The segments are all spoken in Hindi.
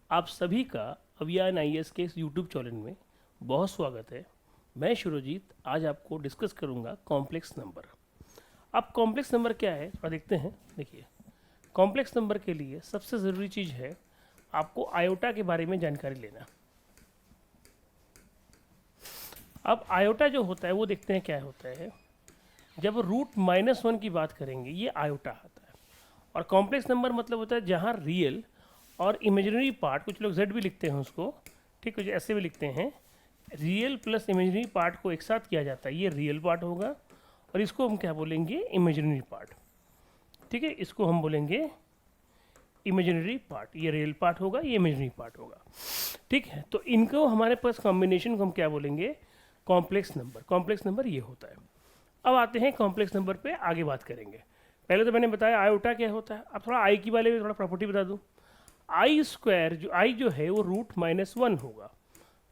आप सभी का अभियान आईएएस के इस यूट्यूब चैनल में बहुत स्वागत है। मैं शिरोजीत आज आपको डिस्कस करूंगा कॉम्प्लेक्स नंबर। अब कॉम्प्लेक्स नंबर क्या है और देखते हैं। देखिए, कॉम्प्लेक्स नंबर के लिए सबसे ज़रूरी चीज़ है आपको आयोटा के बारे में जानकारी लेना। अब आयोटा जो होता है वो देखते हैं क्या होता है। जब √-1 की बात करेंगे ये आयोटा आता है। और कॉम्प्लेक्स नंबर मतलब होता है जहाँ रियल और इमेजिनरी पार्ट, कुछ लोग जेड भी लिखते हैं उसको, ठीक, कुछ ऐसे भी लिखते हैं, रियल प्लस इमेजिनरी पार्ट को एक साथ किया जाता है, ये रियल पार्ट होगा। और इसको हम क्या बोलेंगे, इमेजिनरी पार्ट। ठीक है, इसको हम बोलेंगे इमेजिनरी पार्ट, ये रियल पार्ट होगा, ये इमेजिनरी पार्ट होगा। ठीक है, तो इनको हमारे पास कॉम्बिनेशन को हम क्या बोलेंगे, कॉम्प्लेक्स नंबर। कॉम्प्लेक्स नंबर ये होता है। अब आते हैं कॉम्प्लेक्स नंबर पे, आगे बात करेंगे। पहले तो मैंने बताया आयोटा क्या होता है। अब थोड़ा आई की वाले में थोड़ा प्रॉपर्टी बता दूं। आई स्क्वायर जो आई जो है वो √-1 होगा।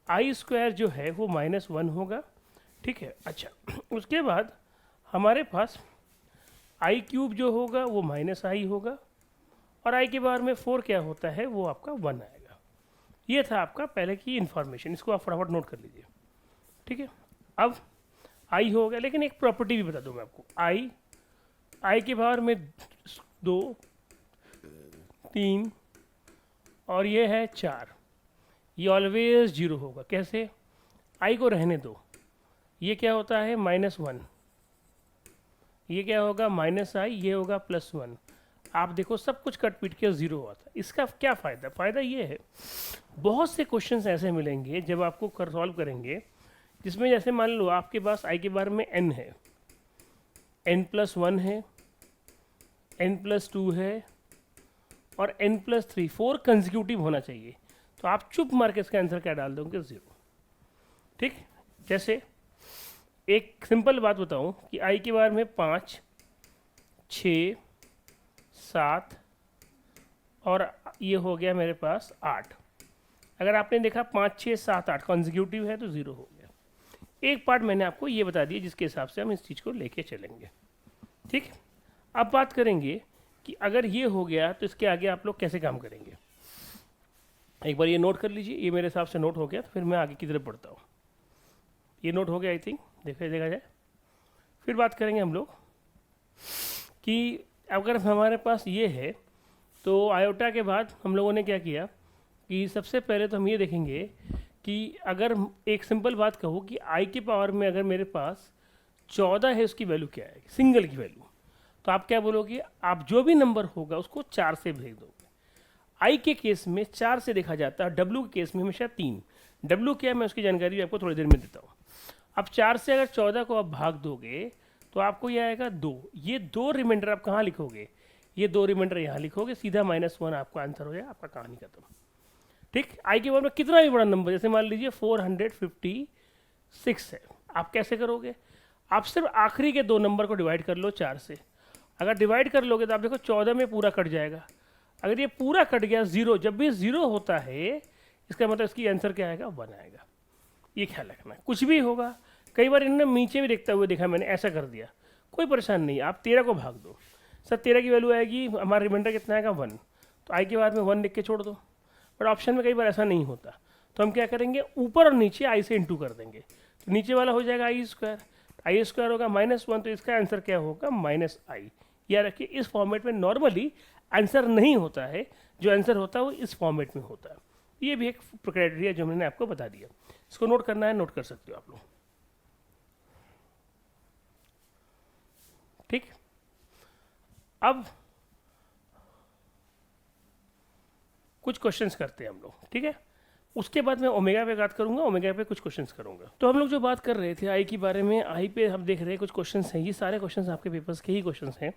आई स्क्वायर जो है वो -1 होगा। ठीक है, अच्छा उसके बाद हमारे पास आई क्यूब जो होगा वो -i होगा। और आई के बारे में 4 क्या होता है, वो आपका 1 आएगा। ये था आपका पहले की इन्फॉर्मेशन, इसको आप फटाफट नोट कर लीजिए। ठीक है, अब आई हो गया, लेकिन एक प्रॉपर्टी भी बता दूं मैं आपको। आई के बारे में 2, 3 और ये है 4, ये ऑलवेज 0 होगा। कैसे, आई को रहने दो, ये क्या होता है -1, ये क्या होगा -i, ये होगा +1। आप देखो सब कुछ कट पीट के 0 हुआ था। इसका क्या फ़ायदा, फ़ायदा ये है बहुत से क्वेश्चंस ऐसे मिलेंगे जब आपको कर सॉल्व करेंगे, जिसमें जैसे मान लो आपके पास आई के बारे में n है, n+1 है, n+2 है और n+3, 4 कंजिक्यूटिव होना चाहिए। तो आप चुप मार के इसका आंसर क्या डाल दोगे, 0। ठीक, जैसे एक सिंपल बात बताऊं कि आई के बारे में 5, 6, 7 और ये हो गया मेरे पास 8। अगर आपने देखा 5, 6, 7, 8 कंजिक्यूटिव है तो 0 हो गया। एक पार्ट मैंने आपको ये बता दिया जिसके हिसाब से हम इस चीज़ को लेके चलेंगे। ठीक, अब बात करेंगे कि अगर ये हो गया तो इसके आगे आप लोग कैसे काम करेंगे। एक बार ये नोट कर लीजिए, ये मेरे हिसाब से नोट हो गया, तो फिर मैं आगे की तरफ बढ़ता हूँ। ये नोट हो गया आई थिंक, देखा जाए। फिर बात करेंगे हम लोग कि अगर हमारे पास ये है तो आयोटा के बाद हम लोगों ने क्या किया कि सबसे पहले तो हम ये देखेंगे कि अगर एक सिंपल बात कहूँ कि आई की पावर में अगर मेरे पास 14 है, उसकी वैल्यू क्या है, सिंगल की वैल्यू, तो आप क्या बोलोगे, आप जो भी नंबर होगा उसको 4 से भेज दोगे। आई के केस में 4 से देखा जाता है, डब्ल्यू के केस में हमेशा 3। डब्ल्यू क्या है मैं उसकी जानकारी भी आपको थोड़ी देर में देता हूँ। अब 4 से अगर 14 को आप भाग दोगे तो आपको ये आएगा 2। ये 2 रिमाइंडर आप कहाँ लिखोगे, ये 2 रिमाइंडर यहाँ लिखोगे, सीधा -1 आपका आंसर हो जाए, आपका कहानी खत्म। ठीक, आई के बाद में कितना भी बड़ा नंबर, जैसे मान लीजिए 456 है, आप कैसे करोगे, आप सिर्फ आखिरी के 2 नंबर को डिवाइड कर लो 4 से। अगर डिवाइड कर लोगे तो आप देखो 14 में पूरा कट जाएगा। अगर ये पूरा कट गया 0, जब भी 0 होता है इसका मतलब इसकी आंसर क्या आएगा, 1 आएगा। ये ख्याल रखना है, कुछ भी होगा। कई बार इन्होंने नीचे भी देखता हुए देखा मैंने, ऐसा कर दिया, कोई परेशान नहीं, आप 13 को भाग दो, सर 13 की वैल्यू आएगी, हमारा रिमाइंडर कितना आएगा 1, तो आई के बाद में 1 लिख के छोड़ दो। बट ऑप्शन में कई बार ऐसा नहीं होता, तो हम क्या करेंगे, ऊपर और नीचे आई से इंटू कर देंगे, तो नीचे वाला हो जाएगा आई स्क्वायर, आई स्क्वायर होगा -1, तो इसका आंसर क्या होगा, -i। याद रखिए इस फॉर्मेट में नॉर्मली आंसर नहीं होता है, जो आंसर होता है वो इस फॉर्मेट में होता है। ये भी एक क्राइटेरिया जो मैंने आपको बता दिया, इसको नोट करना है, नोट कर सकते हो आप लोग। ठीक, अब कुछ क्वेश्चंस करते हैं हम लोग, ठीक है। उसके बाद मैं ओमेगा पे बात करूंगा, ओमेगा पे कुछ क्वेश्चंस करूंगा। तो हम लोग जो बात कर रहे थे आई के बारे में, आई पे हम देख रहे हैं कुछ क्वेश्चंस हैं, ये सारे क्वेश्चंस आपके पेपर्स के ही क्वेश्चंस हैं।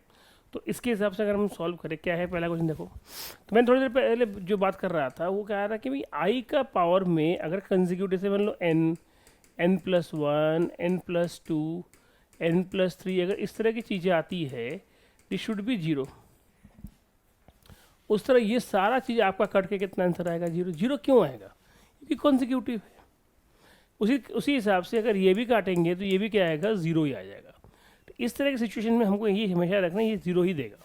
तो इसके हिसाब से अगर हम सॉल्व करें, क्या है पहला क्वेश्चन देखो। तो मैंने थोड़ी देर पहले जो बात कर रहा था वो क्या रहा कि भाई आई का पावर में अगर कंजिक्यूटिव से मान लो n, n+1, n+2, n+3, अगर इस तरह की चीज़ें आती है दिस शुड बी 0। उस तरह ये सारा चीज़ आपका कट के कितना आंसर आएगा, 0। 0 क्यों आएगा, क्योंकि कॉन्जिक्यूटिव है। उसी हिसाब से अगर ये भी काटेंगे तो ये भी क्या आएगा, 0 ही आ जाएगा। तो इस तरह की सिचुएशन में हमको ये हमेशा रखना, ये 0 ही देगा।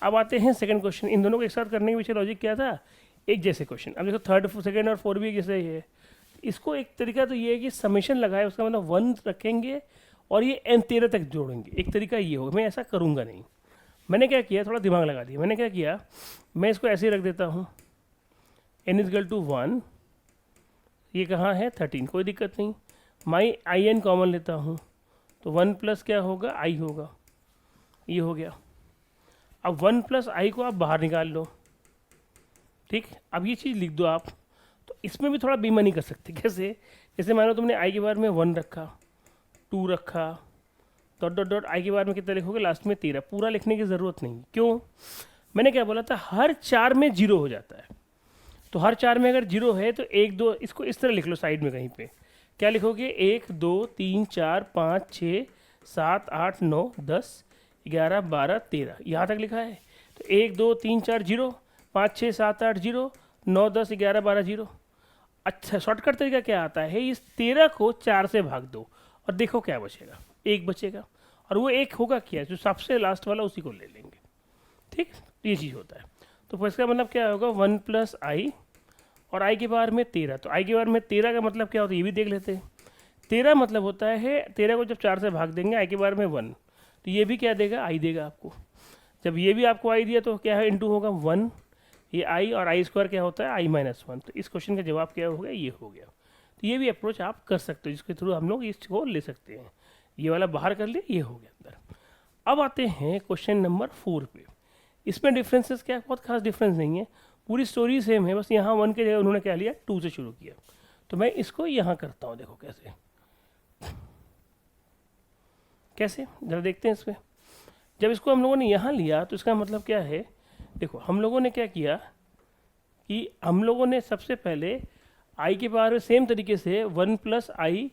अब आते हैं सेकंड क्वेश्चन। इन दोनों को एक साथ करने के पीछे लॉजिक क्या था, एक जैसे क्वेश्चन। अब देखो थर्ड सेकंड और फोर भी एक जैसे ही है। इसको एक तरीका तो ये है कि समेशन लगाए, उसका मतलब 1 रखेंगे और ये n 13 तक जोड़ेंगे। एक तरीका ये होगा, मैं ऐसा करूँगा नहीं। मैंने क्या किया, थोड़ा दिमाग लगा दिया। मैंने क्या किया, मैं इसको ऐसे ही रख देता हूँ, n इजकल टू 1, ये कहाँ है 13, कोई दिक्कत नहीं। माई आई एन कॉमन लेता हूँ तो 1 प्लस क्या होगा आई होगा, ये हो गया। अब 1 प्लस आई को आप बाहर निकाल लो, ठीक। अब ये चीज़ लिख दो आप। तो इसमें भी थोड़ा बेईमानी कर सकते, कैसे, जैसे मानो तुमने आई के बारे में 1 रखा, 2 रखा, डॉट डॉट डॉट आई के बारे में कितना लिखोगे लास्ट में 13। पूरा लिखने की ज़रूरत नहीं। क्यों, मैंने क्या बोला था, हर 4 में 0 हो जाता है। तो हर 4 में अगर 0 है तो 1 2, इसको इस तरह लिख लो साइड में कहीं पे। क्या लिखोगे, 1 2 3 4 5 6 7 8 9 10 11 12 13, यहाँ तक लिखा है। तो 1 2 3 4 0, 5 6 7 8 0, 9 10 11 12 0। अच्छा, शॉर्टकट तरीका क्या आता है, इस 13 को 4 से भाग दो और देखो क्या बचेगा, 1 बचेगा। और वो 1 होगा क्या, जो सबसे लास्ट वाला उसी को ले लेंगे, ठीक। ये चीज़ होता है। तो फिर इसका मतलब क्या होगा, 1 प्लस आई और आई के बार में 13। तो आई के बार में 13 का मतलब क्या होता है, ये भी देख लेते हैं। 13 मतलब होता है 13 को जब 4 से भाग देंगे, आई के बार में 1, तो ये भी क्या देगा, आई देगा आपको। जब ये भी आपको आई दिया तो क्या है, इंटू होगा 1, ये आई, और आई स्क्वायर क्या होता है, आई माइनस 1। तो इस क्वेश्चन का जवाब क्या हो गया, ये हो गया। तो ये भी अप्रोच आप कर सकते हो, जिसके थ्रू हम लोग इसको ले सकते हैं। ये वाला बाहर कर लिए, ये हो गया अंदर। अब आते हैं क्वेश्चन नंबर 4 पे। इसमें डिफरेंसेस क्या, बहुत खास डिफरेंस नहीं है, पूरी स्टोरी सेम है, बस यहाँ 1 के जगह उन्होंने क्या लिया, 2 से शुरू किया। तो मैं इसको यहाँ करता हूँ, देखो कैसे कैसे जरा देखते हैं इसमें। जब इसको हम लोगों ने यहाँ लिया तो इसका मतलब क्या है, देखो हम लोगों ने क्या किया कि हम लोगों ने सबसे पहले आई के बाहर सेम तरीके से 1 प्लस आई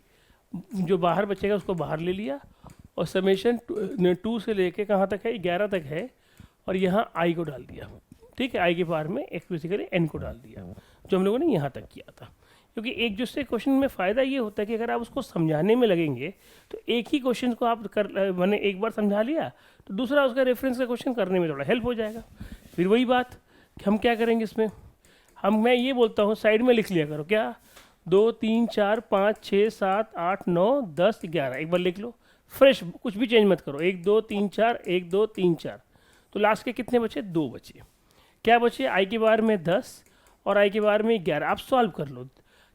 जो बाहर बचेगा उसको बाहर ले लिया, और समेशन 2 से लेके कहाँ तक है, 11 तक है, और यहाँ आई को डाल दिया, ठीक है। आई के बाहर में एक बेसिकली एन को डाल दिया, जो हम लोगों ने यहाँ तक किया था। क्योंकि एक दूसरे क्वेश्चन में फ़ायदा ये होता है कि अगर आप उसको समझाने में लगेंगे तो एक ही क्वेश्चन को आप मैंने एक बार समझा लिया तो दूसरा उसका रेफरेंस का क्वेश्चन करने में थोड़ा हेल्प हो जाएगा। फिर वही बात कि हम क्या करेंगे इसमें, मैं ये बोलता हूँ साइड में लिख लिया करो, क्या 2 3 4 5 6 7 8 9 10 11, एक बार लिख लो फ्रेश, कुछ भी चेंज मत करो। 1 2 3 4 1 2 3 4, तो लास्ट के कितने बचे, 2 बचे। क्या बचे, आई के बार में 10 और आई के बार में 11। आप सॉल्व कर लो,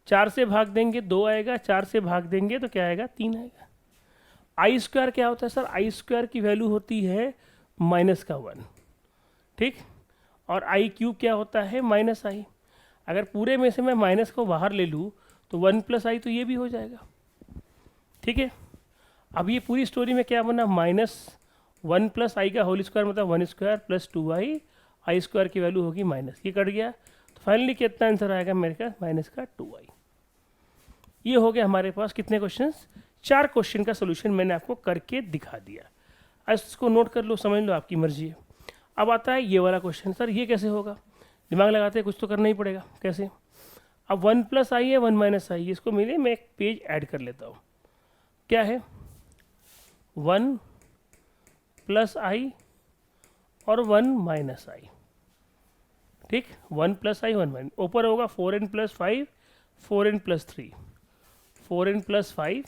4 से भाग देंगे 2 आएगा, 4 से भाग देंगे तो क्या आएगा, 3 आएगा। आई स्क्वायर क्या होता है सर, आई स्क्वायर की वैल्यू होती है -1, ठीक। और आई क्यूब क्या होता है, -i। अगर पूरे में से मैं माइनस को बाहर ले लूँ तो 1 प्लस आई तो ये भी हो जाएगा, ठीक है। अब ये पूरी स्टोरी में क्या बना, -1 प्लस आई का होल स्क्वायर मतलब 1 स्क्वायर प्लस 2i, आई स्क्वायर की वैल्यू होगी माइनस, ये कट गया। तो फाइनली कितना आंसर आएगा मेरे का, -2i। ये हो गया हमारे पास कितने क्वेश्चंस, 4 क्वेश्चन का सोल्यूशन मैंने आपको करके दिखा दिया। अब इसको नोट कर लो, समझ लो, आपकी मर्जी है। अब आता है ये वाला क्वेश्चन, सर ये कैसे होगा, दिमाग लगाते हैं, कुछ तो करना ही पड़ेगा। कैसे, अब 1 प्लस आई है 1 माइनस आई, इसको मिले मैं एक पेज ऐड कर लेता हूँ। क्या है, 1 प्लस आई और 1 माइनस आई, ठीक। 1 प्लस आई 1 माइनस, ऊपर होगा 4n plus 5 4n plus 3, 4n plus 5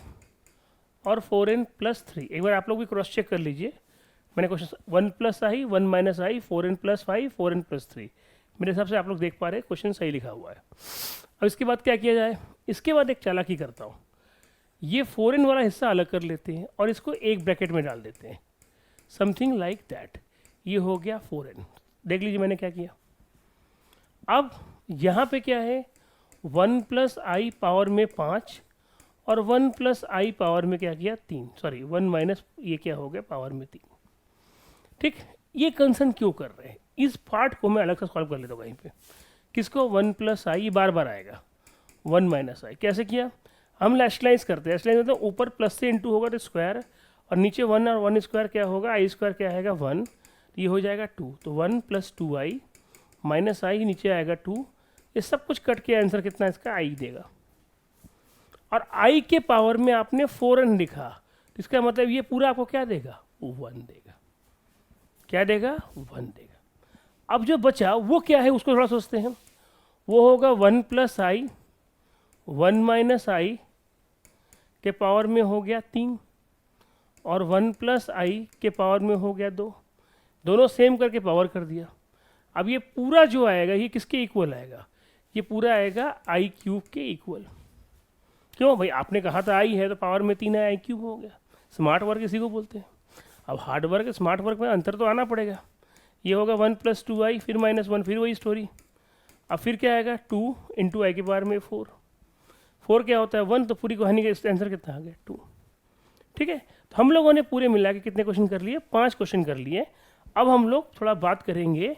और 4n प्लस 3। एक बार आप लोग भी क्रॉस चेक कर लीजिए। मैंने क्वेश्चन 1 प्लस आई 1 माइनस आई 4n प्लस 5 4n प्लस 3, मेरे हिसाब से आप लोग देख पा रहे हैं क्वेश्चन सही लिखा हुआ है। अब इसके बाद क्या किया जाए, इसके बाद एक चालाकी करता हूँ, ये 4n वाला हिस्सा अलग कर लेते हैं और इसको एक ब्रैकेट में डाल देते हैं, समथिंग लाइक दैट। ये हो गया 4n, देख लीजिए मैंने क्या किया। अब यहाँ पे क्या है, 1 प्लस आई पावर में 5 और 1 प्लस आई पावर में क्या किया 3, सॉरी 1 माइनस ये क्या हो गया पावर में 3, ठीक। ये कंसर्न क्यों कर रहे हैं, इस पार्ट को मैं अलग से सॉल्व कर लेता हूँ कहीं पे। किसको, 1 प्लस आई बार बार आएगा, 1 माइनस आई कैसे किया, हम लैशलाइज करते हैं। लैशलाइज मतलब ऊपर प्लस से इंटू होगा तो स्क्वायर, और नीचे 1 और 1 स्क्वायर क्या होगा, आई स्क्वायर क्या आएगा 1, ये हो जाएगा 2। तो 1 प्लस 2i माइनस आई, नीचे आएगा 2, ये सब कुछ कट के आंसर कितना इसका आई देगा। और आई के पावर में आपने 4n लिखा, तो इसका मतलब ये पूरा आपको क्या देगा, 1 देगा। क्या देगा, 1 देगा। अब जो बचा वो क्या है उसको थोड़ा सोचते हैं। वो होगा 1 प्लस आई 1 माइनस आई के पावर में हो गया 3 और 1 प्लस आई के पावर में हो गया 2, दोनों सेम करके पावर कर दिया। अब ये पूरा जो आएगा ये किसके इक्वल आएगा, ये पूरा आएगा आई क्यूब के इक्वल। क्यों भाई, आपने कहा था आई है तो पावर में 3 है, आई क्यूब हो गया। स्मार्ट वर्क इसी को बोलते हैं। अब हार्ड वर्क स्मार्ट वर्क में अंतर तो आना पड़ेगा। ये होगा 1 प्लस 2i फिर -1 फिर वही स्टोरी। अब फिर क्या आएगा 2 इंटू आई के पावर में 4, 4 क्या होता है 1, तो पूरी कहानी का आंसर कितना आ गया 2। ठीक है, तो हम लोगों ने पूरे मिला के कितने क्वेश्चन कर लिए, 5 क्वेश्चन कर लिए। अब हम लोग थोड़ा बात करेंगे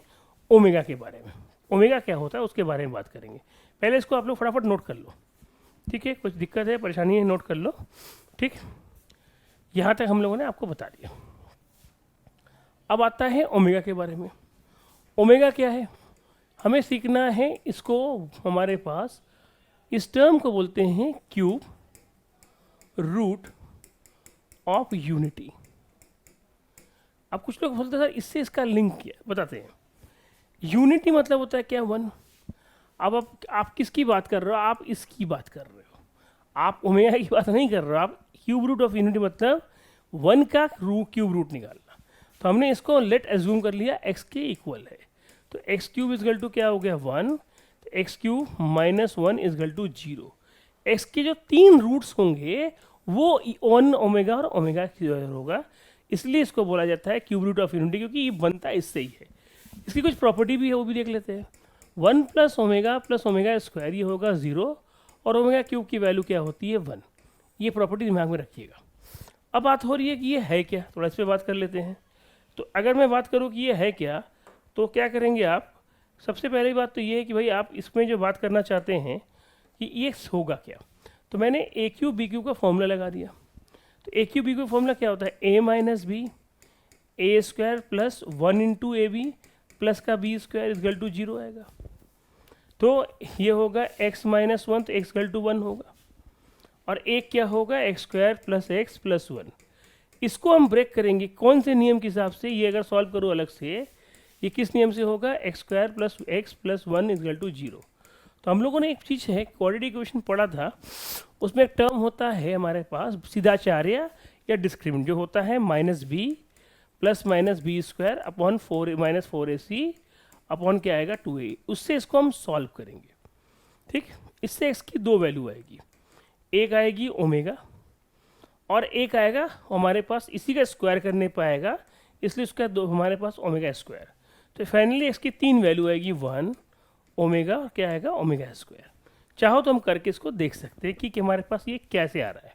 ओमेगा के बारे में। ओमेगा क्या होता है उसके बारे में बात करेंगे। पहले इसको आप लोग फटाफट नोट कर लो, ठीक है, कुछ दिक्कत है परेशानी है नोट कर लो। ठीक, यहाँ तक हम लोगों ने आपको बता दिया। अब आता है ओमेगा के बारे में। ओमेगा क्या है हमें सीखना है इसको। हमारे पास इस टर्म को बोलते हैं क्यूब रूट ऑफ यूनिटी। अब कुछ लोग बोलते हैं सर इससे इसका लिंक क्या, बताते हैं। यूनिटी मतलब होता है क्या 1। अब आप किसकी बात कर रहे हो, आप इसकी बात कर रहे हो, आप ओमेगा की बात नहीं कर रहे हो। आप क्यूब रूट ऑफ यूनिटी मतलब 1 का क्यूब रूट निकालना। तो हमने इसको लेट एज्यूम कर लिया x के इक्वल है, तो एक्स क्यूब इजगल टू क्या हो गया 1, तो x cube minus 1 is equal to 0। X के जो 3 रूट्स होंगे वो 1 ओमेगा और ओमेगा होगा, इसलिए इसको बोला जाता है क्यूब रूट ऑफ यूनिटी, क्योंकि ये बनता इससे ही है। इसकी कुछ प्रॉपर्टी भी है वो भी देख लेते हैं। 1 प्लस ओमेगा स्क्वायर ये होगा 0 और ओमेगा क्यूब की वैल्यू क्या होती है 1। ये प्रॉपर्टी दिमाग में रखिएगा। अब बात हो रही है कि ये है क्या, थोड़ा इस पर बात कर लेते हैं। तो अगर मैं बात करूँ कि ये है क्या, तो क्या करेंगे आप। सबसे पहली बात तो ये है कि भाई आप इसमें जो बात करना चाहते हैं कि ये होगा क्या, तो मैंने ए क्यूब बी क्यूब का फॉर्मूला लगा दिया। तो A cube B cube formula क्या होता है, A minus B A square plus 1 into A B plus का बी स्क्वायर इजगल टू 0 आएगा। तो ये होगा x माइनस 1, तो x इक्वल टू 1 होगा, और एक क्या होगा x square plus x plus 1। इसको हम ब्रेक करेंगे कौन से नियम के हिसाब से, ये अगर सॉल्व करो अलग से, ये किस नियम से होगा, x square plus x plus 1 is equal to 0। तो हम लोगों ने एक चीज़ है क्वाड्रेटिक इक्वेशन पढ़ा था, उसमें एक टर्म होता है हमारे पास सीधाचार्य या डिस्क्रिमिनेंट, जो होता है minus b plus minus b square upon 4 minus 4ac upon क्या आएगा 2a। उससे इसको हम सॉल्व करेंगे। ठीक, इससे इसकी 2 वैल्यू आएगी, एक आएगी ओमेगा और एक आएगा हमारे पास इसी का स्क्वायर करने पर आएगा, इसलिए उसका 2 हमारे पास ओमेगा स्क्वायर। तो फाइनली इसकी 3 वैल्यू आएगी 1 ओमेगा और क्या आएगा ओमेगा स्क्वायर। चाहो तो हम करके इसको देख सकते हैं कि हमारे पास ये कैसे आ रहा है।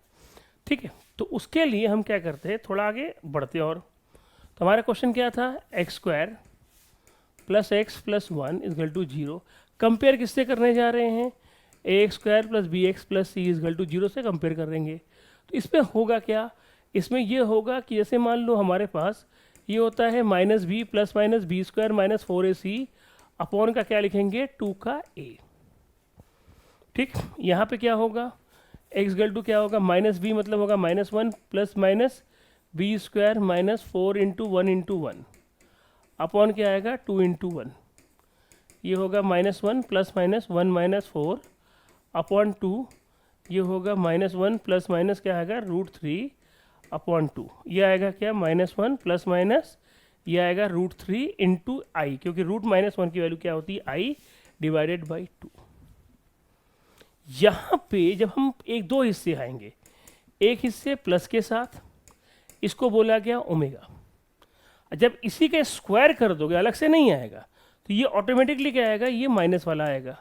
ठीक है, तो उसके लिए हम क्या करते हैं, थोड़ा आगे बढ़ते और तो हमारा क्वेश्चन क्या था, X square plus x plus 1 is equal to 0। Compare किससे करने जा रहे हैं, A X square plus B X plus C is equal to 0 से कंपेयर करेंगे। तो इसमें होगा क्या, इसमें ये होगा कि जैसे मान लो हमारे पास ये होता है minus b square minus 4ac upon का क्या लिखेंगे 2 का a। ठीक, यहाँ पे क्या होगा एक्स इक्वल टू क्या होगा माइनस बी मतलब होगा -1 plus minus b square minus 4 into 1 into 1 upon क्या आएगा 2 इंटू 1। ये होगा -1 प्लस माइनस 1 माइनस 4 अपॉन 2, ये होगा -1 प्लस माइनस क्या आएगा √3 अपॉन 2। ये आएगा क्या -1 प्लस माइनस ये आएगा √3 इंटू आई, क्योंकि √-1 की वैल्यू क्या होती है आई डिवाइडेड बाई 2। यहाँ पे जब हम एक 2 हिस्से आएंगे, एक हिस्से प्लस के साथ, इसको बोला गया ओमेगा। जब इसी का स्क्वायर कर दोगे अलग से नहीं आएगा, तो ये ऑटोमेटिकली क्या आएगा, ये माइनस वाला आएगा।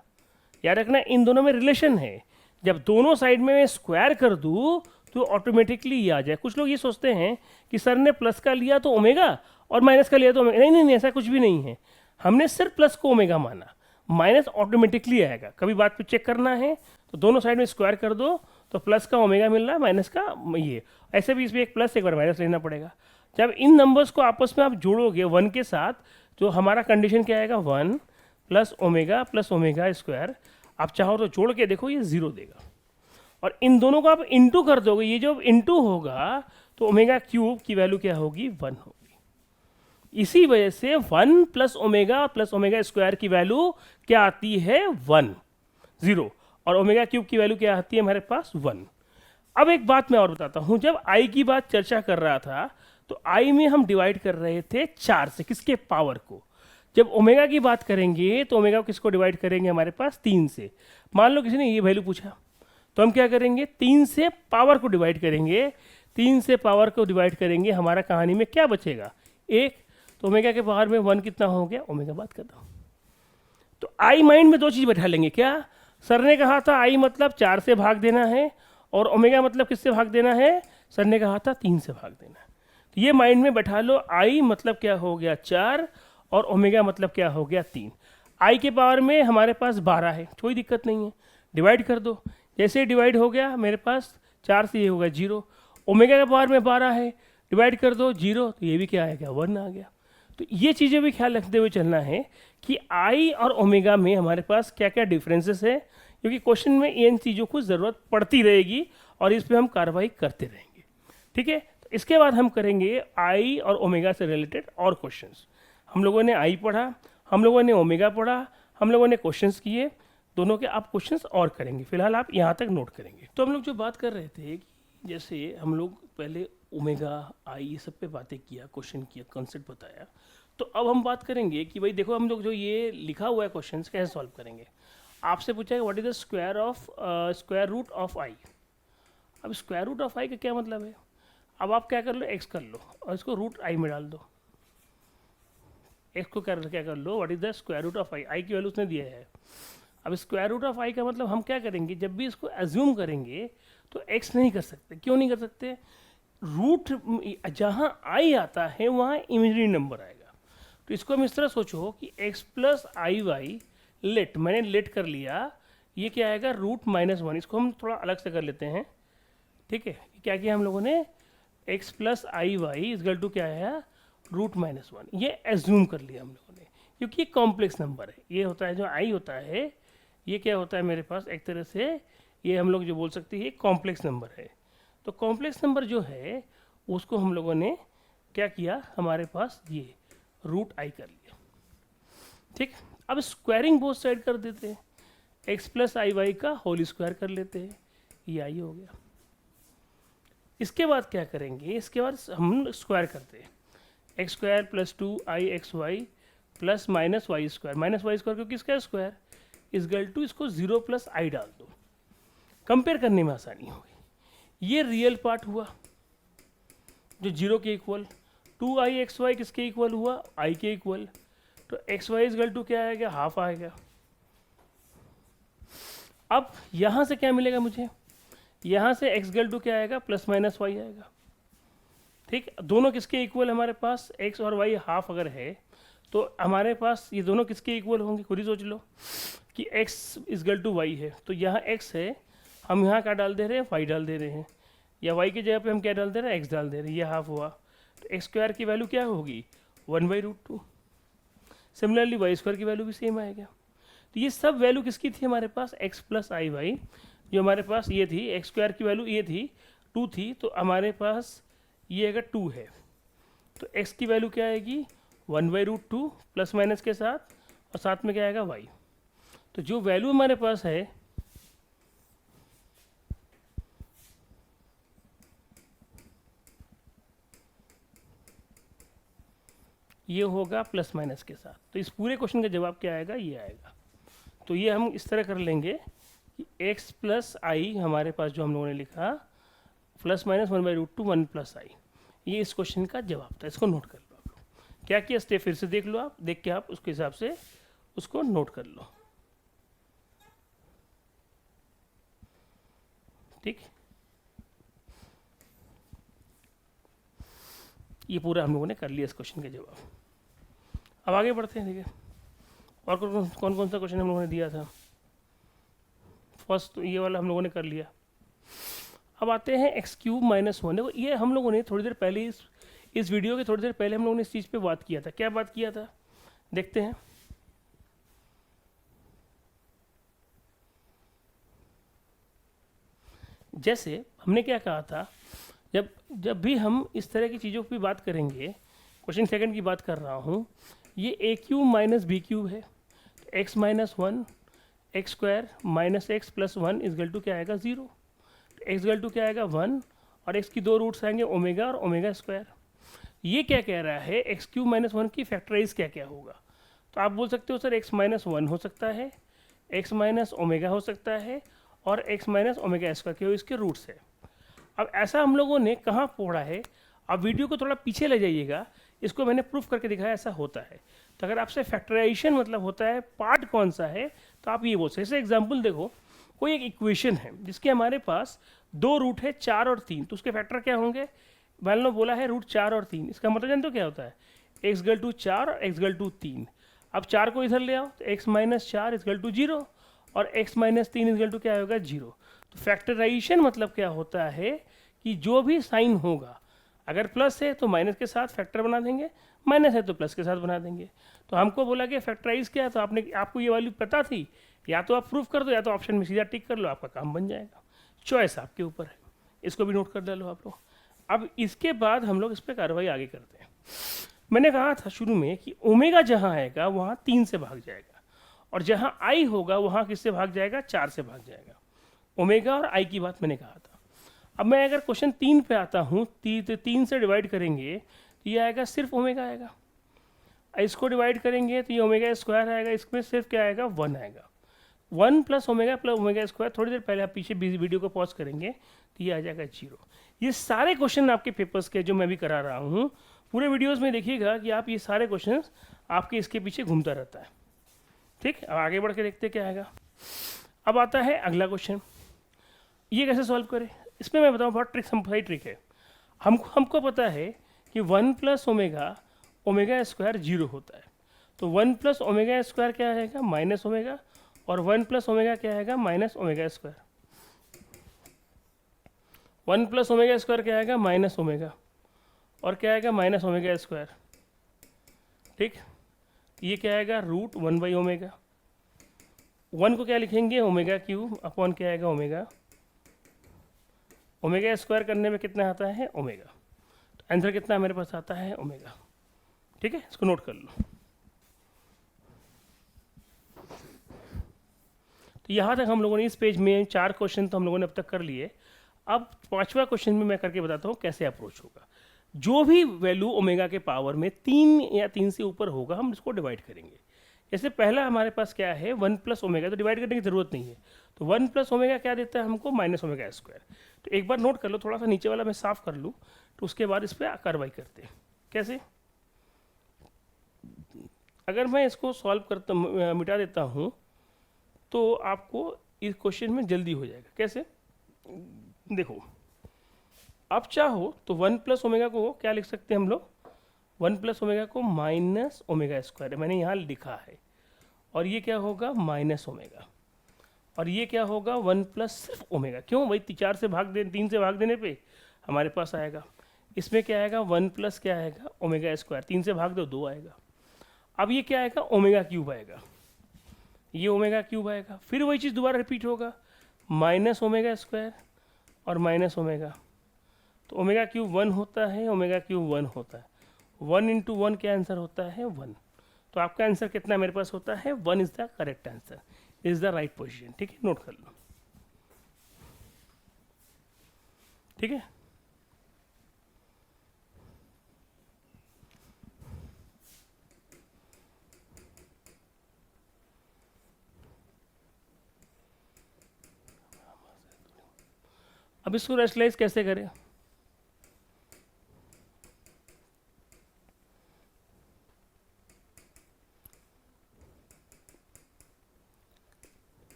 याद रखना इन दोनों में रिलेशन है, जब दोनों साइड में मैं स्क्वायर कर दूँ तो ऑटोमेटिकली ये आ जाए। कुछ लोग ये सोचते हैं कि सर ने प्लस का लिया तो ओमेगा और माइनस का लिया तो ओमेगा। नहीं, ऐसा कुछ भी नहीं है। हमने सिर्फ प्लस को ओमेगा माना, माइनस ऑटोमेटिकली आएगा। कभी बात पे चेक करना है तो दोनों साइड में स्क्वायर कर दो तो प्लस का ओमेगा मिल रहा है, माइनस का ये। ऐसे भी इसमें एक प्लस एक बार माइनस लेना पड़ेगा। जब इन नंबर्स को आपस में आप जोड़ोगे 1 के साथ, तो हमारा कंडीशन क्या आएगा 1 प्लस ओमेगा स्क्वायर। आप चाहो तो जोड़ के देखो, ये 0 देगा। और इन दोनों को आप इंटू कर दोगे, ये जब इंटू होगा तो ओमेगा क्यूब की वैल्यू क्या होगी 1 होगी। इसी वजह से 1 प्लस ओमेगा स्क्वायर की वैल्यू क्या आती है 1 0, और ओमेगा क्यूब की वैल्यू क्या आती है हमारे पास 1। अब एक बात मैं और बताता हूं, जब आई की बात चर्चा कर रहा था तो आई में हम डिवाइड कर रहे थे 4 से, किसके पावर को। जब ओमेगा की बात करेंगे तो ओमेगा किसको डिवाइड करेंगे हमारे पास 3 से। मान लो किसी ने ये वैल्यू पूछा तो हम क्या करेंगे 3 से पावर को डिवाइड करेंगे, 3 से पावर को डिवाइड करेंगे, हमारा कहानी में क्या बचेगा 1। तो ओमेगा के पावर में 1 कितना हो गया, ओमेगा बात करता हूँ। तो आई माइंड में दो चीज़ बैठा लेंगे, क्या सर ने कहा था आई मतलब 4 से भाग देना है, और ओमेगा मतलब किससे भाग देना है, सर ने कहा था 3 से भाग देना है। तो ये माइंड में बैठा लो, आई मतलब क्या हो गया 4 और ओमेगा मतलब क्या हो गया 3। आई के पावर में हमारे पास 12 है, कोई दिक्कत नहीं है, डिवाइड कर दो। जैसे डिवाइड हो गया मेरे पास 4 से ये होगा 0, ओमेगा के पावर में 12 है, डिवाइड कर दो 0, तो ये भी क्या आ गया 1 आ गया। तो ये चीज़ें भी ख्याल रखते हुए चलना है कि आई और ओमेगा में हमारे पास क्या क्या डिफरेंसेस है, क्योंकि क्वेश्चन में इन चीज़ों को ज़रूरत पड़ती रहेगी और इस पर हम कार्रवाई करते रहेंगे। ठीक है, तो इसके बाद हम करेंगे आई और ओमेगा से रिलेटेड और क्वेश्चंस। हम लोगों ने आई पढ़ा, हम लोगों ने ओमेगा पढ़ा, हम लोगों ने क्वेश्चंस किए, दोनों के आप क्वेश्चंस और करेंगे, फिलहाल आप यहाँ तक नोट करेंगे। तो हम लोग जो बात कर रहे थे कि जैसे हम लोग पहले ओमेगा आई ये सब पे बातें किया, क्वेश्चन किया, कॉन्सेप्ट बताया, तो अब हम बात करेंगे कि भाई देखो हम लोग जो ये लिखा हुआ है क्वेश्चन कैसे सॉल्व करेंगे। आपसे पूछा है what is the square root of I. अब स्क्वायर रूट ऑफ आई का क्या मतलब है, अब आप क्या कर लो एक्स कर लो और इसको रूट आई में डाल दो। एक्स को क्या कर लो, what is the square root of I, I की वैल्यू उसने दिया है। अब स्क्वायर रूट ऑफ आई का मतलब हम क्या करेंगे, जब भी इसको एज्यूम करेंगे तो एक्स नहीं कर सकते। क्यों नहीं कर सकते, रूट जहाँ आई आता है वहाँ इमेजिनरी नंबर आएगा। तो इसको हम इस तरह सोचो कि x plus i Y late, मैंने लेट कर लिया, ये क्या आएगा रूट -1। इसको हम थोड़ा अलग से कर लेते हैं। ठीक है, क्या किया हम लोगों ने, x plus i y is equal to क्या आया रूट -1, ये एज्यूम कर लिया हम लोगों ने, क्योंकि ये कॉम्प्लेक्स नंबर है। ये होता है जो आई होता है, ये क्या होता है मेरे पास एक तरह से, ये हम लोग जो बोल सकते हैं कॉम्प्लेक्स नंबर है। तो कॉम्प्लेक्स नंबर जो है उसको हम लोगों ने क्या किया, हमारे पास ये रूट आई कर लिया। ठीक, अब स्क्वायरिंग बोथ साइड कर देते हैं, एक्स प्लस आई वाई का होल स्क्वायर कर लेते हैं, ये आई हो गया। इसके बाद क्या करेंगे, इसके बाद हम स्क्वायर करते हैं, x square plus 2 x y plus minus y square क्योंकि इसका स्क्वायर इस गल टू, इसको 0 प्लस आई डाल दो, कंपेयर करने में आसानी होगी। ये रियल पार्ट हुआ जो 0 के इक्वल, 2i एक्स वाई किसके इक्वल हुआ, i के इक्वल, तो x y is equal to क्या आएगा हाफ आएगा। अब यहाँ से क्या मिलेगा मुझे, यहाँ से x गल टू क्या आएगा प्लस माइनस वाई आएगा। ठीक, दोनों किसके इक्वल हमारे पास, x और y हाफ अगर है तो हमारे पास ये दोनों किसके इक्वल होंगे, खुद ही सोच लो कि x is equal to y है, तो यहाँ x है, हम यहाँ क्या डाल दे रहे हैं y डाल दे रहे हैं, या y की जगह पे हम क्या डाल दे रहे हैं x डाल दे रहे हैं, ये हाफ हुआ, तो एक्स स्क्वायर की वैल्यू क्या होगी 1/√2। सिमिलरली वाई स्क्वायर की वैल्यू भी सेम आएगा। तो ये सब वैल्यू किसकी थी हमारे पास, x प्लस आई वाई, जो हमारे पास ये थी, एक्स स्क्वायर की वैल्यू ये थी 2 थी, तो हमारे पास ये अगर 2 है तो x की वैल्यू क्या आएगी 1/√2 प्लस माइनस के साथ, और साथ में क्या आएगा y। तो जो वैल्यू हमारे पास है ये होगा प्लस माइनस के साथ, तो इस पूरे क्वेश्चन का जवाब क्या आएगा, ये आएगा। तो ये हम इस तरह कर लेंगे कि x प्लस आई हमारे पास जो हम लोगों ने लिखा प्लस माइनस 1/√2 1 प्लस आई, ये इस क्वेश्चन का जवाब था। इसको नोट कर लो आप लोग, क्या किया स्टेप फिर से देख लो, आप देख के आप उसके हिसाब से उसको नोट कर लो। ठीक, ये पूरा हम लोगों ने कर लिया इस क्वेश्चन का जवाब। अब आगे बढ़ते हैं। ठीक है, और कौन कौन सा क्वेश्चन हम लोगों ने दिया था, फर्स्ट तो ये वाला हम लोगों ने कर लिया। अब आते हैं x³ -1, देखो ये हम लोगों ने थोड़ी देर पहले इस वीडियो के थोड़ी देर पहले हम लोगों ने इस चीज़ पे बात किया था। क्या बात किया था देखते हैं। जैसे हमने क्या कहा था, जब भी हम इस तरह की चीज़ों की बात करेंगे क्वेश्चन सेकंड की बात कर रहा हूँ, ये a cube minus b cube है, x minus one x square minus x plus one is equal to क्या आएगा 0, एक्स इजगल टू क्या आएगा 1 और एक्स की दो रूट्स आएंगे ओमेगा और ओमेगा स्क्वायर। ये क्या कह रहा है, एक्स क्यूब माइनस वन की फैक्टराइज क्या क्या होगा, तो आप बोल सकते हो सर एक्स माइनस वन हो सकता है, एक्स माइनस ओमेगा हो सकता है और एक्स माइनस ओमेगा स्क्वायर के इसके रूट्स है। अब ऐसा हम लोगों ने कहाँ पढ़ा है, आप वीडियो को थोड़ा पीछे ले जाइएगा, इसको मैंने प्रूफ करके दिखाया ऐसा होता है। तो अगर आपसे फैक्टराइजेशन मतलब होता है पार्ट कौन सा है, तो आप ये बोल सकते हैं। जैसे एग्जाम्पल देखो, कोई एक इक्वेशन है जिसके हमारे पास दो रूट है 4 और 3, तो उसके फैक्टर क्या होंगे, मान लो बोला है रूट 4 और 3, इसका मतलब जानते हो क्या होता है, एक्स गल टू 4 और एक्स गल टू 3। अब 4 को इधर ले आओ तो एक्स माइनस 4 इजगल टू 0 और एक्स माइनस 3 इजगल टू क्या होगा 0। तो फैक्टराइजेशन मतलब क्या होता है कि जो भी साइन होगा, अगर प्लस है तो माइनस के साथ फैक्टर बना देंगे, माइनस है तो प्लस के साथ बना देंगे। तो हमको बोला कि फैक्टराइज क्या है, तो आपको ये वैल्यू पता थी, या तो आप प्रूफ कर दो या तो ऑप्शन में सीधा टिक कर लो, आपका काम बन जाएगा। चॉइस आपके ऊपर है, इसको भी नोट कर लो आप लोग। अब इसके बाद हम लोग इस पर कार्रवाई आगे करते हैं। मैंने कहा था शुरू में कि ओमेगा जहाँ आएगा वहाँ 3 से भाग जाएगा, और जहाँ आई होगा वहाँ किससे भाग जाएगा, 4 से भाग जाएगा। ओमेगा और आई की बात मैंने कहा था। अब मैं अगर क्वेश्चन 3 पे आता हूँ, 3 से डिवाइड करेंगे तो ये आएगा सिर्फ ओमेगा आएगा, इसको डिवाइड करेंगे तो ये ओमेगा स्क्वायर आएगा, इसमें सिर्फ क्या आएगा 1 आएगा, 1 प्लस ओमेगा स्क्वायर। थोड़ी देर पहले आप पीछे वीडियो को पॉज करेंगे तो ये आ जाएगा 0। ये सारे क्वेश्चन आपके पेपर्स के जो मैं भी करा रहा हूँ, पूरे वीडियोस में देखिएगा कि आप ये सारे क्वेश्चंस आपके इसके पीछे घूमता रहता है। ठीक, अब आगे बढ़ के देखते क्या आएगा। अब आता है अगला क्वेश्चन, ये कैसे सॉल्व करें। इसमें मैं बताऊँ, बहुत सही ट्रिक है। हमको पता है कि 1 प्लस ओमेगा स्क्वायर 0 होता है, तो 1 प्लस ओमेगा स्क्वायर क्या आएगा माइनस ओमेगा, और 1 प्लस ओमेगा क्या आएगा minus omega square. 1 plus omega square क्या आएगा माइनस ओमेगा, और क्या आएगा माइनस ओमेगा स्क्वायर। ठीक, ये क्या आएगा रूट 1 बाई ओमेगा। 1 को क्या लिखेंगे ओमेगा क्यूब अपॉन क्या आएगा ओमेगा, ओमेगा स्क्वायर करने में कितना आता है ओमेगा, तो आंसर कितना मेरे पास आता है ओमेगा। ठीक है, इसको नोट कर लो। तो यहाँ तक हम लोगों ने इस पेज में 4 क्वेश्चन तो हम लोगों ने अब तक कर लिए। अब 5वां क्वेश्चन में मैं करके बताता हूँ कैसे अप्रोच होगा। जो भी वैल्यू ओमेगा के पावर में 3 या 3 से ऊपर होगा हम इसको डिवाइड करेंगे। जैसे पहला हमारे पास क्या है 1 प्लस ओमेगा, तो डिवाइड करने की ज़रूरत नहीं है। तो 1 प्लस ओमेगा क्या देता है हमको माइनस ओमेगा स्क्वायर। तो एक बार नोट कर लो, थोड़ा सा नीचे वाला मैं साफ कर लूँ, तो उसके बाद इस पर कार्रवाई करते हैं। कैसे, अगर मैं इसको सॉल्व करता मिटा देता हूँ तो आपको इस क्वेश्चन में जल्दी हो जाएगा। कैसे, देखो आप चाहो तो 1 प्लस ओमेगा को क्या लिख सकते हैं हम लोग, 1 प्लस ओमेगा को माइनस ओमेगा स्क्वायर मैंने यहाँ लिखा है, और ये क्या होगा माइनस ओमेगा, और ये क्या होगा 1 प्लस सिर्फ ओमेगा। क्यों भाई, 3 से भाग देने पे हमारे पास आएगा, इसमें क्या आएगा 1 प्लस क्या आएगा ओमेगा स्क्वायर, 3 से भाग दो 2 आएगा। अब ये क्या आएगा ओमेगा क्यूब आएगा, ये ओमेगा क्यूब आएगा, फिर वही चीज़ दोबारा रिपीट होगा माइनस ओमेगा स्क्वायर और माइनस ओमेगा। तो ओमेगा क्यूब 1 होता है, ओमेगा क्यूब 1 होता है, 1 इंटू 1 क्या आंसर होता है 1। तो आपका आंसर कितना मेरे पास होता है 1 is the correct answer, is the right position. ठीक है, नोट कर लो। ठीक है, अब इसको रेशनलाइज कैसे करें।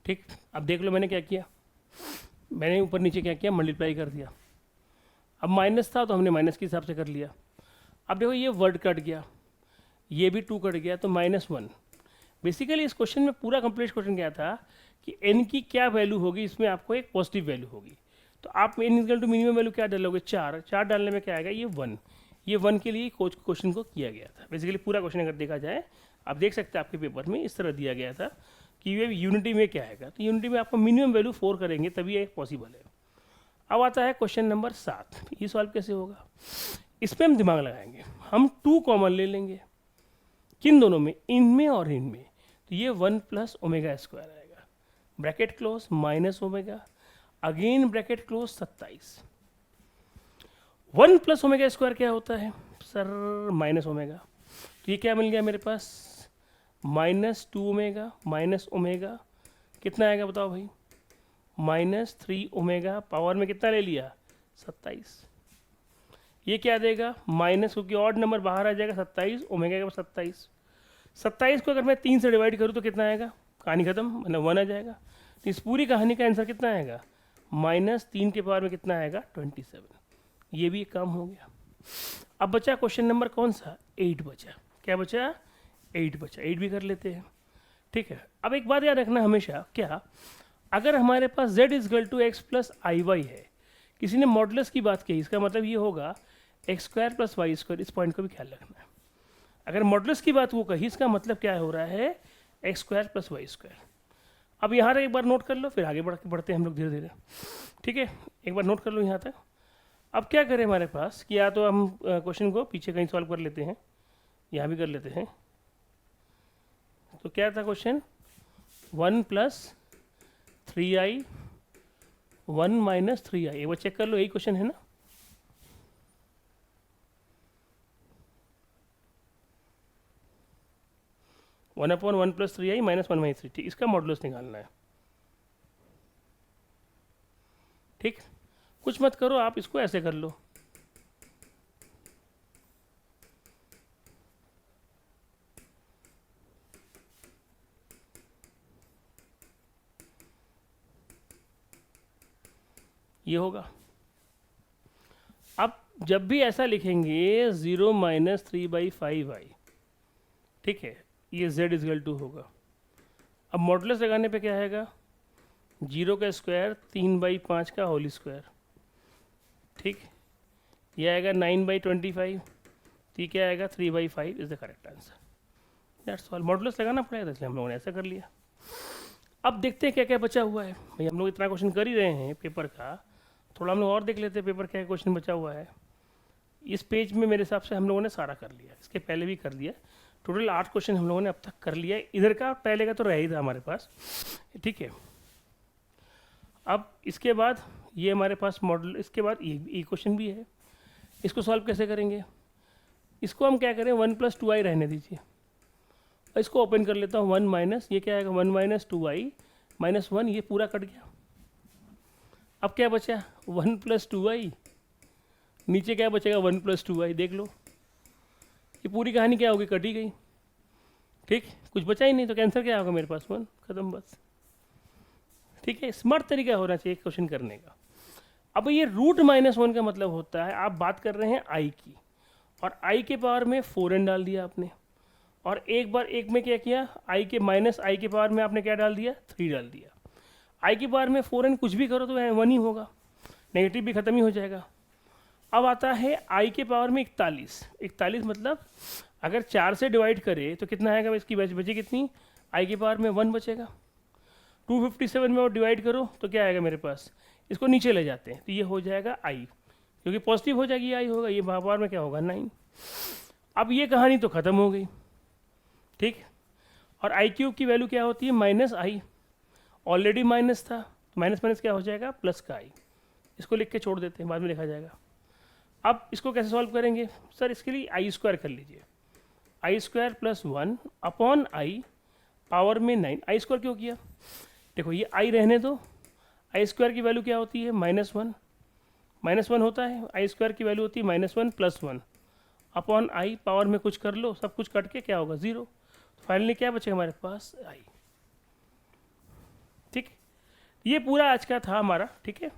ठीक, अब देख लो मैंने क्या किया, मैंने ऊपर नीचे क्या किया मल्टीप्लाई कर दिया। अब माइनस था तो हमने माइनस के हिसाब से कर लिया। अब देखो ये वर्ड कट गया, ये भी 2 कट गया, तो -1। बेसिकली इस क्वेश्चन में पूरा कंप्लीट क्वेश्चन क्या था कि n की क्या वैल्यू होगी, इसमें आपको एक पॉजिटिव वैल्यू होगी। तो आप n equal to minimum value क्या डालोगे 4 डालने में क्या आएगा ये 1, ये 1 के लिए क्वेश्चन को किया गया था। बेसिकली पूरा क्वेश्चन अगर देखा जाए, आप देख सकते हैं आपके पेपर में इस तरह दिया गया था कि ये यूनिटी में क्या आएगा, तो यूनिटी में आपको मिनिमम वैल्यू 4 करेंगे तभी ये पॉसिबल है। अब आता है क्वेश्चन नंबर 7, ये सॉल्व कैसे होगा, इस पर हम दिमाग लगाएंगे। हम 2 कॉमन ले लेंगे, किन दोनों में, इनमें और इनमें, तो ये 1 प्लस ओमेगा स्क्वायर आएगा, bracket close minus omega, again bracket close 27। 1 plus omega square क्या होता है सर, माइनस ओमेगा, तो ये क्या मिल गया मेरे पास, -2 ओमेगा माइनस ओमेगा, कितना आएगा बताओ भाई, -3 ओमेगा, पावर में कितना ले लिया 27। ये क्या देगा माइनस, क्योंकि ऑड नंबर बाहर आ जाएगा, 27 ओमेगा के पास 27। 27 को अगर मैं 3 से डिवाइड करूँ तो कितना आएगा, कहानी खत्म, मतलब 1 आ जाएगा। तो इस पूरी कहानी का आंसर कितना आएगा, -3 के पावर में कितना आएगा 27। ये भी एक काम हो गया। अब बचा क्वेश्चन नंबर कौन सा, 8 बचा, क्या बचा 8 बचा, 8 भी कर लेते हैं, ठीक है। अब एक बात याद रखना हमेशा, क्या अगर हमारे पास z = x plus i Y है, किसी ने मॉडुलस की बात की, इसका मतलब ये होगा x² + y², इस पॉइंट को भी ख्याल रखना है। अगर मॉडुलस की बात वो कही, इसका मतलब क्या हो रहा है x² + y²। अब यहाँ तक एक बार नोट कर लो, फिर आगे बढ़ते हैं हम लोग धीरे धीरे, ठीक है। एक बार नोट कर लो यहाँ तक। अब क्या करें हमारे पास कि या तो हम क्वेश्चन को पीछे कहीं सॉल्व कर लेते हैं, यहाँ भी कर लेते हैं। तो क्या था क्वेश्चन, 1 + 3i 1 - 3i, एक बार चेक कर लो, यही क्वेश्चन है ना। वन अपॉन 1 + 3i - 1/3, ठीक, इसका मॉडुलस निकालना है, ठीक। कुछ मत करो आप, इसको ऐसे कर लो, ये होगा। अब जब भी ऐसा लिखेंगे 0 - 3/5i, ठीक है, ये z = होगा। अब मॉडुलस लगाने पे क्या आएगा, 0 का स्क्वायर 3/5 का होल स्क्वायर, ठीक, ये आएगा 9/25, तो ये क्या आएगा 3/5 is the correct answer. That's all. Modulus लगाना पड़ेगा, इसलिए हम लोगों ने ऐसा कर लिया। अब देखते हैं क्या क्या बचा हुआ है भाई, हम लोग इतना क्वेश्चन कर ही रहे हैं पेपर का, थोड़ा हम लोग और देख लेते हैं पेपर क्या क्वेश्चन बचा हुआ है। इस पेज में मेरे हिसाब से हम लोगों ने सारा कर लिया, इसके पहले भी कर लिया, टोटल 8 क्वेश्चन हम लोगों ने अब तक कर लिया। इधर का पहले का तो रह ही था हमारे पास, ठीक है। अब इसके बाद ये हमारे पास मॉडल, इसके बाद ये क्वेश्चन भी है, इसको सॉल्व कैसे करेंगे, इसको हम क्या करें 1 + 2i रहने दीजिए, और इसको ओपन कर लेता हूँ, 1 माइनस, ये क्या आएगा 1 - 2i - 1, ये पूरा कट गया। अब क्या बचा 1 + 2i, नीचे क्या बचेगा 1 + 2i, देख लो, ये पूरी कहानी क्या होगी, कटी गई, ठीक, कुछ बचा ही नहीं, तो कैंसर क्या होगा मेरे पास 1, खत्म बस, ठीक है। स्मार्ट तरीका होना चाहिए क्वेश्चन करने का। अब ये √-1 का मतलब होता है, आप बात कर रहे हैं i की, और i के पावर में 4n डाल दिया आपने, और एक बार एक में क्या किया, i के -i के पावर में आपने क्या डाल दिया 3 डाल दिया। i की पावर में 4n कुछ भी करो तो 1 ही होगा, नेगेटिव भी खत्म ही हो जाएगा। अब आता है i के पावर में 41 मतलब अगर 4 से डिवाइड करे तो कितना आएगा, इसकी बचे कितनी, i की पावर में 1 बचेगा। 257 में और डिवाइड करो तो क्या आएगा मेरे पास, इसको नीचे ले जाते हैं तो ये हो जाएगा i, क्योंकि पॉजिटिव हो जाएगी i होगा, ये पावर में क्या होगा 9। अब ये कहानी तो ख़त्म हो गई, ठीक। और i³ की वैल्यू क्या होती है -i, ऑलरेडी माइनस था, तो माइनस क्या हो जाएगा प्लस का i, इसको लिख के छोड़ देते हैं, बाद में लिखा जाएगा। अब इसको कैसे सॉल्व करेंगे सर, इसके लिए i² कर लीजिए, i² + 1 अपॉन i पावर में 9, i² क्यों किया, देखो ये i रहने दो, i² की वैल्यू क्या होती है -1 होता है, i² की वैल्यू होती है -1 + 1 अपॉन i, पावर में कुछ कर लो, सब कुछ कट के क्या होगा 0, तो फाइनली क्या बचेगा हमारे पास i, ठीक। ये पूरा आज का था हमारा, ठीक है।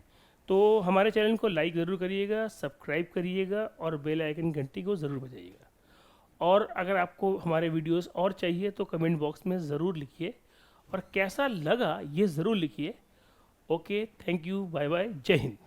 तो हमारे चैनल को लाइक ज़रूर करिएगा, सब्सक्राइब करिएगा और बेल आइकन घंटी को ज़रूर बजाइएगा। और अगर आपको हमारे वीडियोस और चाहिए तो कमेंट बॉक्स में ज़रूर लिखिए, और कैसा लगा ये ज़रूर लिखिए। Okay, thank you, bye bye, जय हिंद।